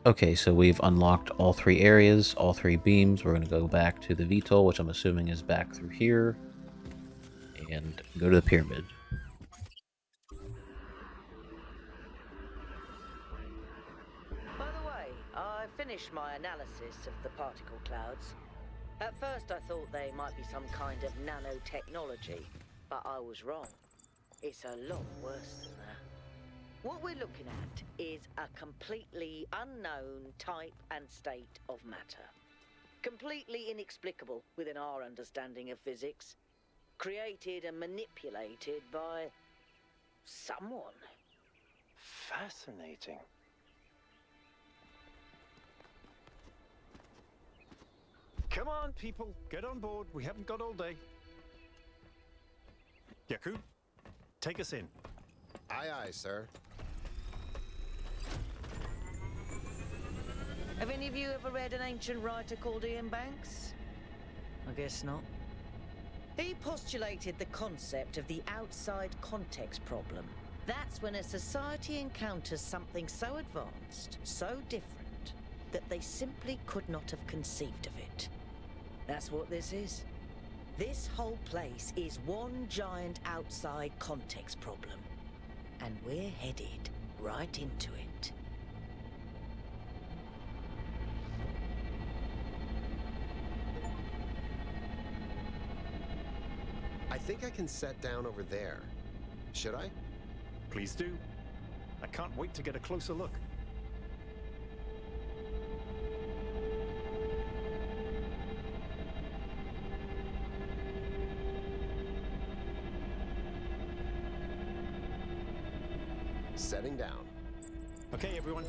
Okay, so we've unlocked all three areas, all three beams. We're going to go back to the VTOL, which I'm assuming is back through here, and go to the pyramid. By the way, I finished my analysis of the particle clouds. At first I thought they might be some kind of nanotechnology, but I was wrong. It's a lot worse than that. What we're looking at is a completely unknown type and state of matter. Completely inexplicable within our understanding of physics. Created and manipulated by someone. Fascinating. Come on, people, get on board. We haven't got all day. Yaku, take us in. Aye, aye, sir. Have any of you ever read an ancient writer called Ian Banks? I guess not. He postulated the concept of the outside context problem. That's when a society encounters something so advanced, so different, that they simply could not have conceived of it. That's what this is. This whole place is one giant outside context problem. And we're headed right into it. I think I can set down over there. Should I? Please do. I can't wait to get a closer look. Setting down. Okay, everyone.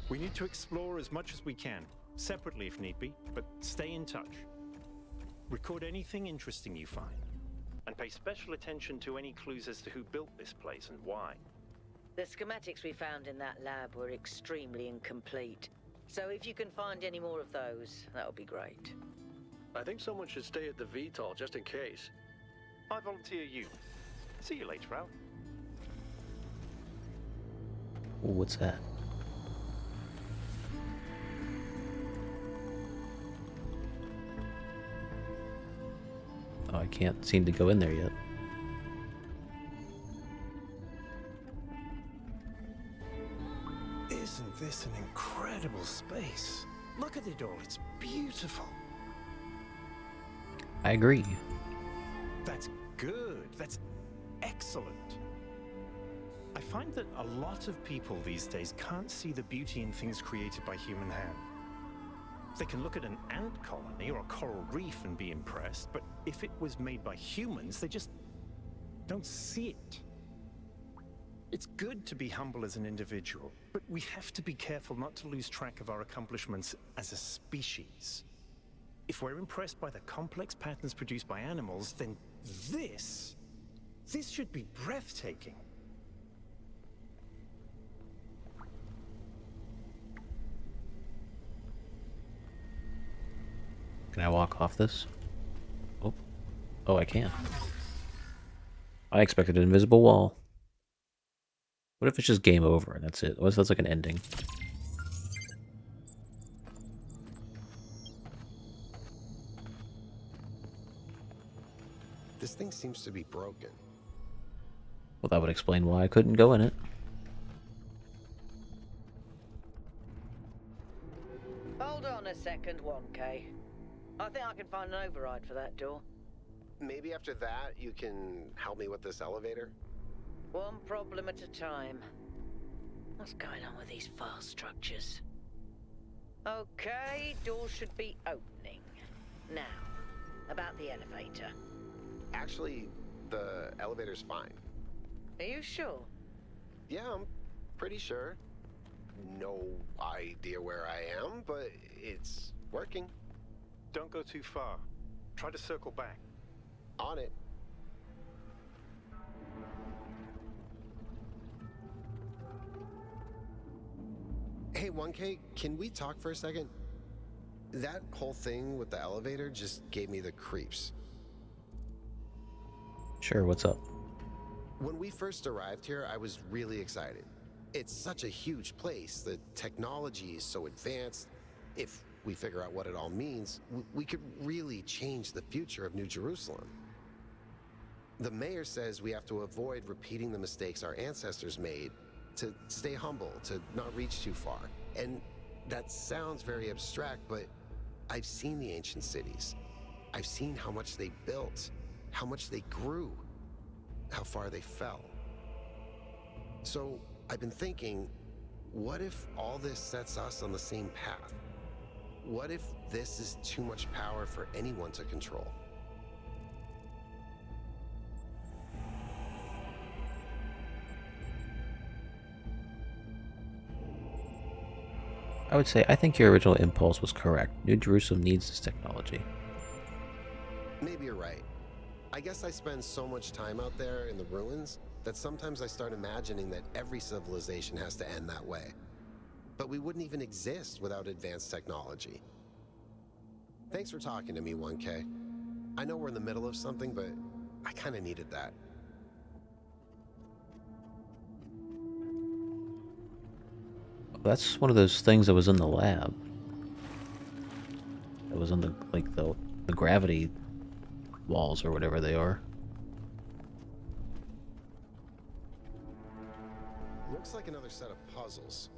We need to explore as much as we can, separately if need be, but stay in touch. Record anything interesting you find, and pay special attention to any clues as to who built this place and why. The schematics we found in that lab were extremely incomplete. So if you can find any more of those, that would be great. I think someone should stay at the VTOL just in case. I volunteer you. See you later, Al. Ooh, what's that? Oh, I can't seem to go in there yet. Isn't this an incredible space? Look at it all, it's beautiful. I agree. That's good, that's excellent. I find that a lot of people these days can't see the beauty in things created by human hand. They can look at an ant colony or a coral reef and be impressed, but if it was made by humans, they just don't see it. It's good to be humble as an individual, but we have to be careful not to lose track of our accomplishments as a species. If we're impressed by the complex patterns produced by animals, then this should be breathtaking. Can I walk off this? Oh, oh, I can. I expected an invisible wall. What if it's just game over and that's it? What if that's like an ending? This thing seems to be broken. Well, that would explain why I couldn't go in it. Hold on a second, 1K. I think I can find an override for that door. Maybe after that, you can help me with this elevator? One problem at a time. What's going on with these file structures? Okay, door should be opening. Now, about the elevator. Actually, the elevator's fine. Are you sure? Yeah, I'm pretty sure. No idea where I am, but it's working. Don't go too far. Try to circle back. On it. Hey, 1K, can we talk for a second? That whole thing with the elevator just gave me the creeps. Sure, what's up? When we first arrived here, I was really excited. It's such a huge place. The technology is so advanced. If we figure out what it all means, we could really change the future of New Jerusalem. The mayor says we have to avoid repeating the mistakes our ancestors made, to stay humble, to not reach too far. And that sounds very abstract, but I've seen the ancient cities. I've seen how much they built, how much they grew, how far they fell. So I've been thinking, what if all this sets us on the same path? What if this is too much power for anyone to control? I would say I think your original impulse was correct. New Jerusalem needs this technology. Maybe you're right. I guess I spend so much time out there in the ruins that sometimes I start imagining that every civilization has to end that way. But we wouldn't even exist without advanced technology. Thanks for talking to me, 1K. I know we're in the middle of something, but I kind of needed that. That's one of those things that was in the lab. That was on the the gravity walls or whatever they are. Looks like another set of puzzles.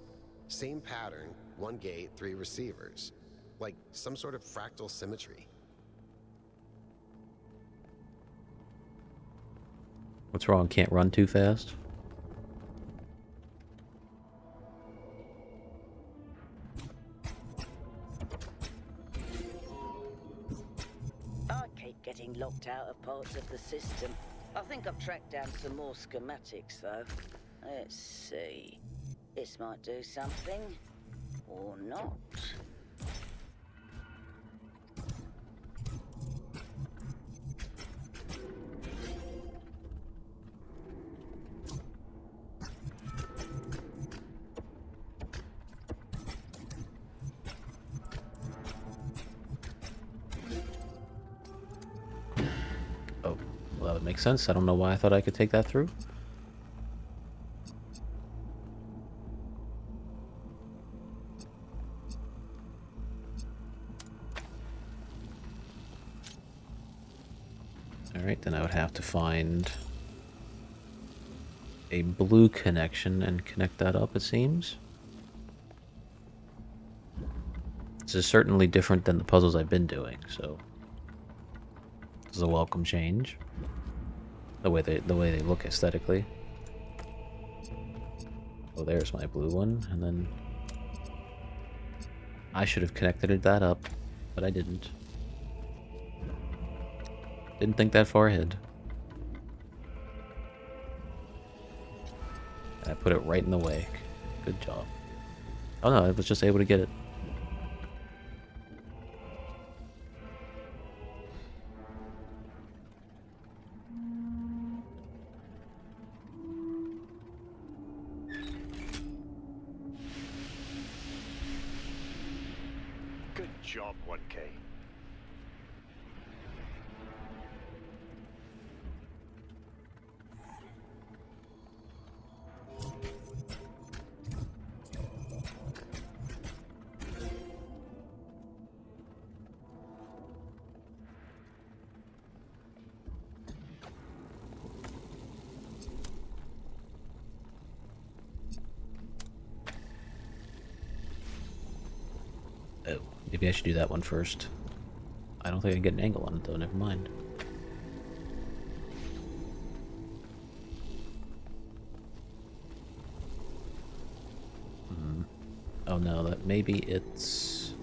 Same pattern, 1 gate, 3 receivers. Like some sort of fractal symmetry. What's wrong? Can't run too fast? I keep getting locked out of parts of the system. I think I've tracked down some more schematics, though. Let's see. This might do something. Or not. Oh, well, that would make sense. I don't know why I thought I could take that through. Alright, then I would have to find a blue connection and connect that up, it seems. This is certainly different than the puzzles I've been doing, so this is a welcome change. The way they look aesthetically. Oh, there's my blue one, and then I should have connected that up, but I didn't. Didn't think that far ahead. I put it right in the way. Good job. Oh no, I was just able to get it. Good job, 1K. Oh, maybe I should do that one first. I don't think I can get an angle on it though, never mind. Oh no, that maybe it's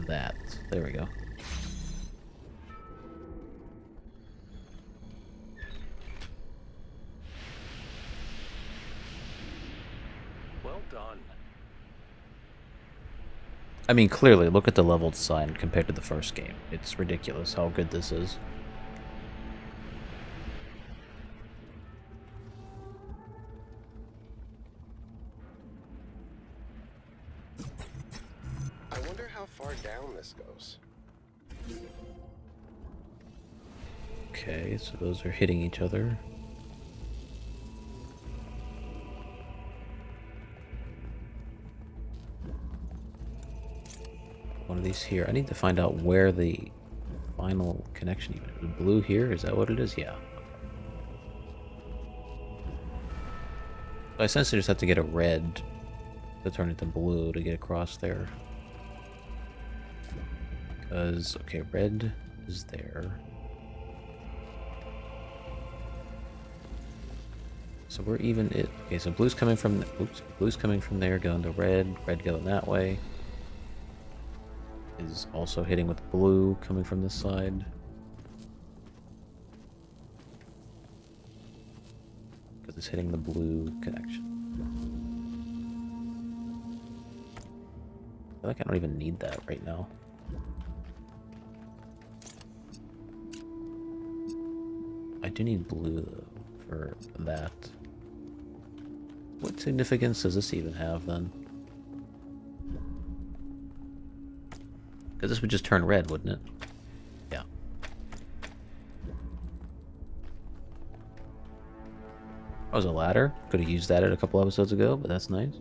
that. There we go. Well done. I mean, clearly, look at the level design compared to the first game. It's ridiculous how good this is. I wonder how far down this goes. Okay, so those are hitting each other. one of these here. I need to find out where the final connection even is. Blue here? Is that what it is? Yeah. So I essentially just have to get a red to turn into blue to get across there. Because, okay, red is there. So we're even it. Okay, so blue's coming from, oops, blue's coming from there, going to red, red going that way. Is also hitting with blue coming from this side. Because it's hitting the blue connection. I feel like I don't even need that right now. I do need blue though for that. What significance does this even have then? Because this would just turn red, wouldn't it? Yeah. That was a ladder. Could have used that a couple episodes ago, but that's nice.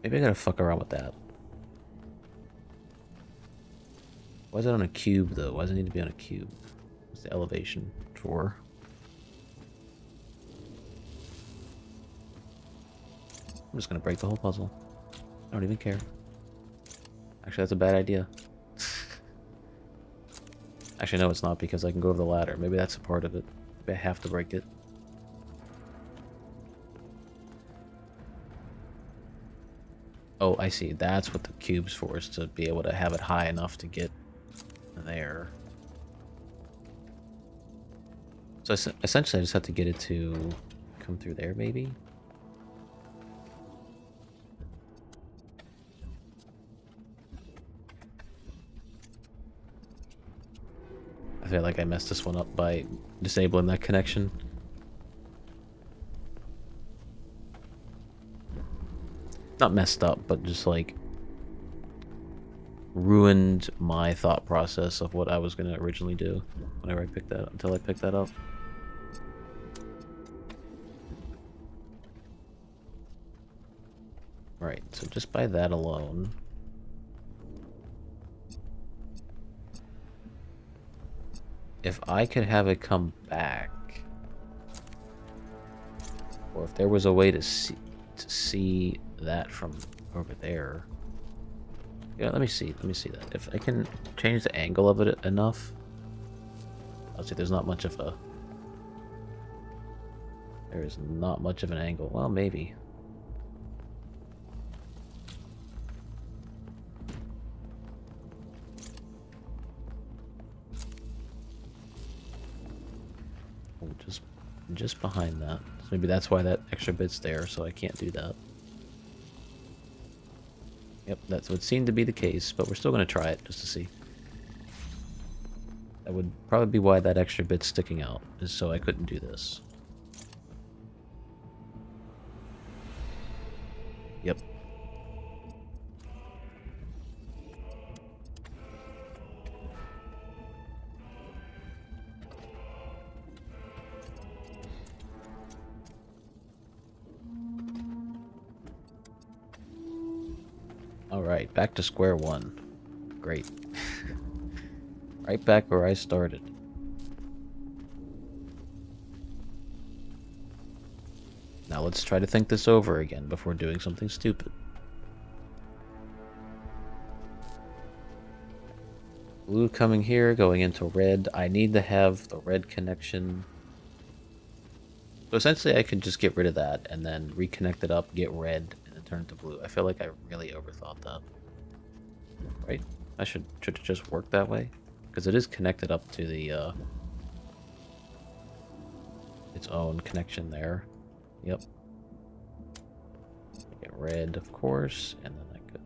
Maybe I gotta fuck around with that. Why is it on a cube, though? Why does it need to be on a cube? What's the elevation for? I'm just gonna break the whole puzzle. I don't even care. Actually, that's a bad idea. Actually, no, it's not, because I can go over the ladder. Maybe that's a part of it. Maybe I have to break it. Oh, I see. That's what the cube's for, is to be able to have it high enough to get there. So essentially, I just have to get it to come through there, maybe? I feel like I messed this one up by disabling that connection. Not messed up, but just like ruined my thought process of what I was gonna originally do whenever I picked that up, until I picked that up. Right, so just by that alone. If I could have it come back, or if there was a way to see that from over there. Yeah, let me see that. If I can change the angle of it enough. I'll see there's not much of a... There is not much of an angle. Well, maybe. Oh, just behind that. So maybe that's why that extra bit's there, so I can't do that. Yep, that would seem to be the case, but we're still going to try it just to see. That would probably be why that extra bit's sticking out, is so I couldn't do this. Yep. Alright, back to square one. Great. Right back where I started. Now let's try to think this over again before doing something stupid. Blue coming here, going into red. I need to have the red connection. So essentially I could just get rid of that and then reconnect it up, get red, and then turn it to blue. I feel like I really overthought that. Right? I should it just work that way? Because it is connected up to the its own connection there. Yep. Get red, of course, and then that goes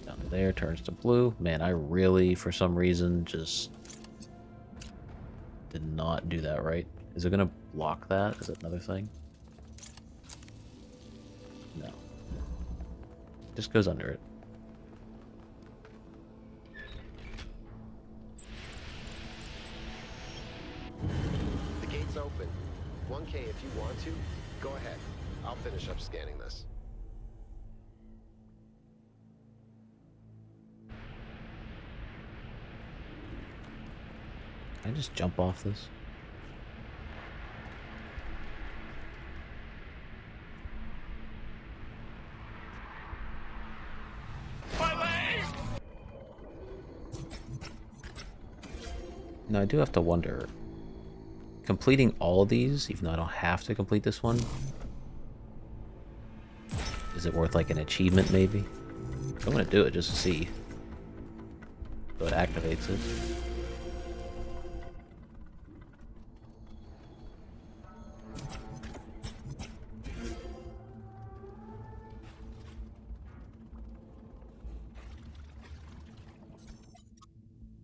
down to there, turns to blue. Man, I really, for some reason, just did not do that right. Is it gonna block that? Is it another thing? No. Just goes under it. The gate's open. 1K if you want to. Go ahead. I'll finish up scanning this. Can I just jump off this? Now I do have to wonder, completing all of these, even though I don't have to complete this one, is it worth like an achievement maybe? I'm gonna do it just to see. So it activates it.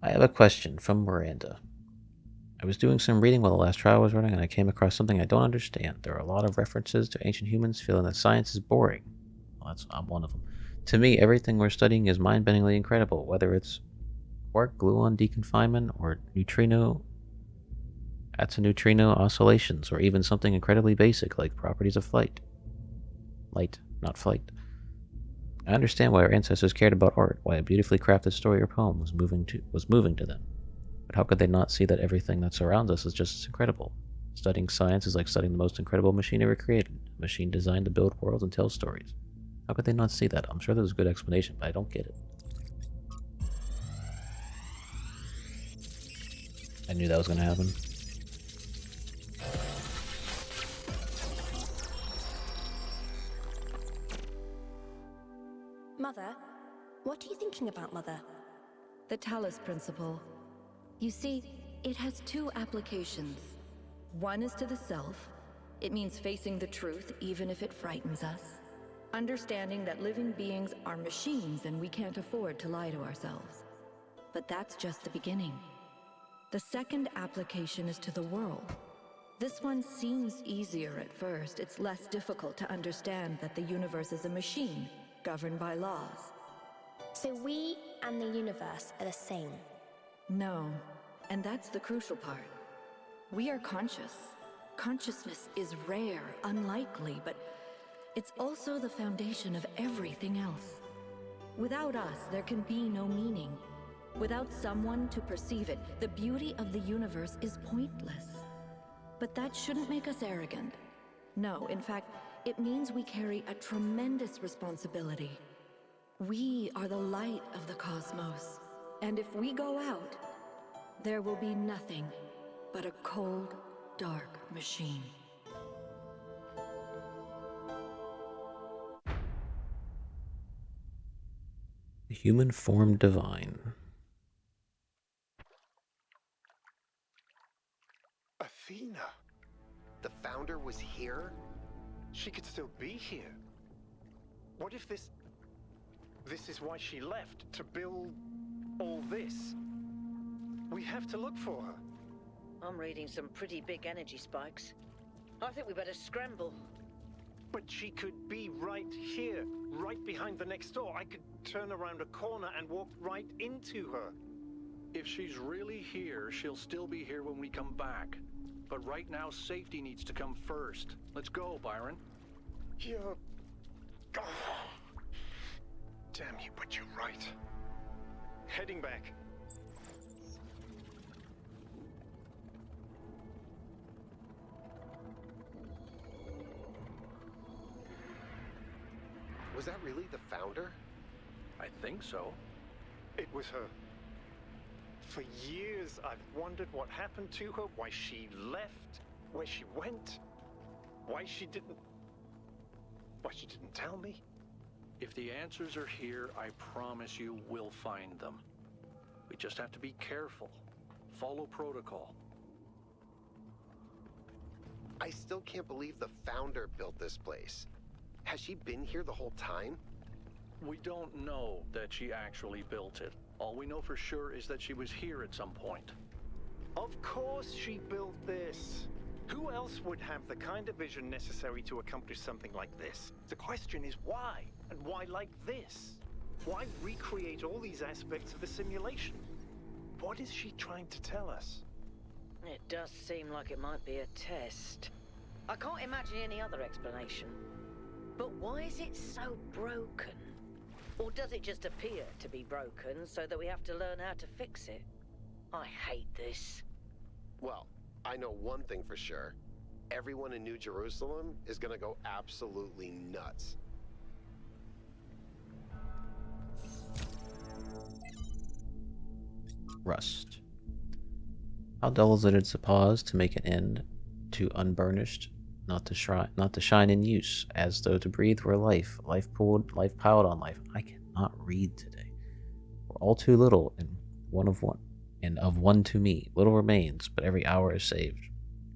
I have a question from Miranda. I was doing some reading while the last trial was running and I came across something I don't understand. There are a lot of references to ancient humans feeling that science is boring. Well, I'm one of them. To me, everything we're studying is mind-bendingly incredible, whether it's quark gluon deconfinement or neutrino neutrino oscillations, or even something incredibly basic like properties of flight. Light, not flight. I understand why our ancestors cared about art, why a beautifully crafted story or poem was moving to them. But how could they not see that everything that surrounds us is just as incredible? Studying science is like studying the most incredible machine ever created, a machine designed to build worlds and tell stories. How could they not see that? I'm sure there's a good explanation, but I don't get it. I knew that was going to happen. Mother? What are you thinking about, Mother? The Talos principle. You see, it has two applications. One is to the self. It means facing the truth even if it frightens us. Understanding that living beings are machines and we can't afford to lie to ourselves. But that's just the beginning. The second application is to the world. This one seems easier at first. It's less difficult to understand that the universe is a machine, governed by laws. So we and the universe are the same. No, and that's the crucial part. We are conscious. Consciousness is rare, unlikely, but it's also the foundation of everything else. Without us, there can be no meaning. Without someone to perceive it, the beauty of the universe is pointless. But that shouldn't make us arrogant. No, in fact, it means we carry a tremendous responsibility. We are the light of the cosmos. And if we go out, there will be nothing but a cold, dark machine. The human form divine. Athena. The founder was here? She could still be here. What if this is why she left, to build all this? We have to look for her. I'm reading some pretty big energy spikes. I think we better scramble. But she could be right here, right behind the next door. I could turn around a corner and walk right into her. If she's really here, she'll still be here when we come back. But right now, safety needs to come first. Let's go, Byron. You're... Oh. Damn you, but you're right. Heading back. Was that really the founder? I think so. It was her. For years, I've wondered what happened to her, why she left, where she went, why she didn't tell me. If the answers are here, I promise you we'll find them. We just have to be careful. Follow protocol. I still can't believe the founder built this place. Has she been here the whole time? We don't know that she actually built it. All we know for sure is that she was here at some point. Of course she built this. Who else would have the kind of vision necessary to accomplish something like this? The question is why? And why like this? Why recreate all these aspects of the simulation? What is she trying to tell us? It does seem like it might be a test. I can't imagine any other explanation. But why is it so broken? Or does it just appear to be broken so that we have to learn how to fix it? I hate this. Well, I know one thing for sure. Everyone in New Jerusalem is gonna go absolutely nuts. Rust. How dull is it to pause to make an end, to unburnished, not to shine in use, as though to breathe were life, life piled on life. I cannot read today. We're all too little, and one of one, and of one to me. Little remains, but every hour is saved.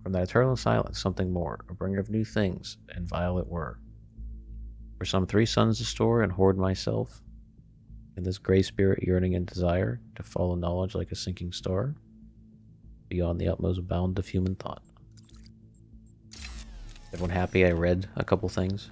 From that eternal silence, something more, a bringer of new things, and violet were. For some 3 suns to store and hoard myself, in this gray spirit yearning and desire to follow knowledge like a sinking star, beyond the utmost bound of human thought. Everyone happy I read a couple things?